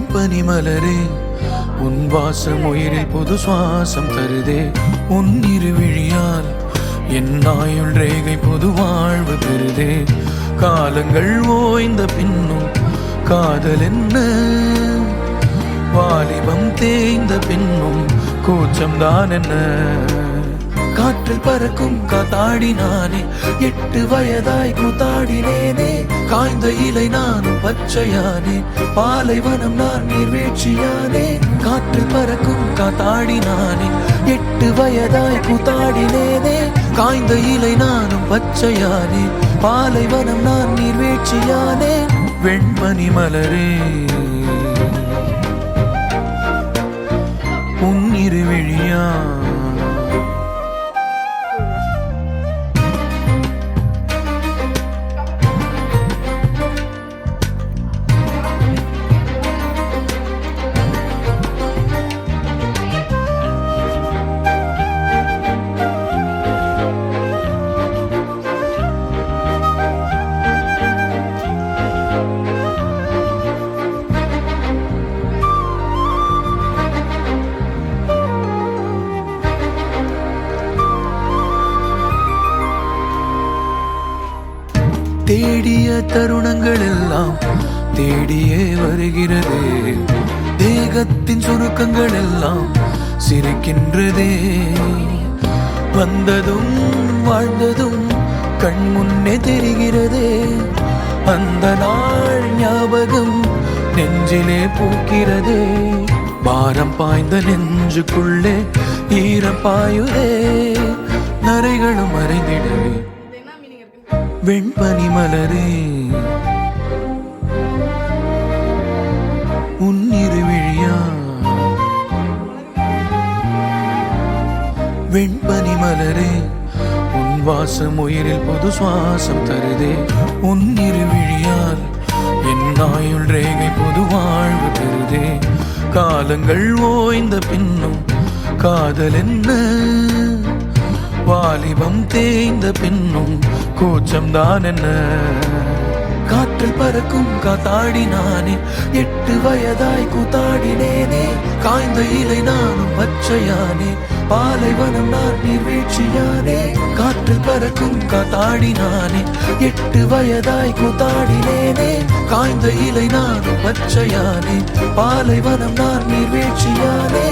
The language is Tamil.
வெண்பனி மலரே உன் வாசம் உயிரில் புது சுவாசம் தருதே. உன் இருவிழியால் என் ஆயுள் ரேகை புது வாழ்வு பெறுதே. காலங்கள் ஓய்ந்த பின்னும் காதல் என்ன, வாலிபம் தேய்ந்த பின்னும் கூச்சம்தான் என்ன. காற்றில் பறக்கும் காத்தாடி நானே, 8 வயதாய் கூத்தாடினேனே. காய்ந்த இலை நானும் பச்சையானே, பாலைவனம் நான் நீர்வீழ்ச்சியானே. காற்றில் பறக்கும் காத்தாடி நானே, 8 வயதாய் கூத்தாடினேனே. காய்ந்த இலை நானும் பச்சையானே, பாலைவனம் நான் நீர்வீழ்ச்சியானே. வெண்பனி மலரே உன் இருவிழியா தேடிய தருணங்கள் எல்லாம் தேடியே வருகிறதே. தேகத்தின் சுருக்கங்கள் எல்லாம் சிரிக்கின்றதே. வந்ததும் வாழ்ந்ததும் கண் முன்னே தெரிகிறதே. அந்த நாள் ஞாபகம் நெஞ்சிலே பூக்கிறதே. பாரம் பாய்ந்த நெஞ்சுக்குள்ளே ஈரம் பாயுதே. நரைகளும் மறைந்திடவே வெண்பனி மலரே உன் இருவிழியா. வெண்பனி மலரே உன் வாசம் உயிரில் புது சுவாசம் தருதே. உன் இருவிழியால் என் ஆயுள் ரேகை புது வாழ்வு பெறுதே. காலங்கள் ஓய்ந்த பின்னும் காதல் என்ன, வாலிபம் தேய்ந்த பின்னும் கூச்சம்தான் என்ன. காற்றில் பறக்கும் காத்தாடி நானே, 8 வயதாய் கூத்தாடினேனே. காய்ந்த இலை நானும் பச்சையானே, பாலைவனம் நான் நீர்வீழ்ச்சியானே. காற்றில் பறக்கும் காத்தாடி நானே, 8 வயதாய் கூத்தாடினேனே. காய்ந்த இலை நானும் பச்சையானே, பாலைவனம் நான் நீர்வீழ்ச்சியானே.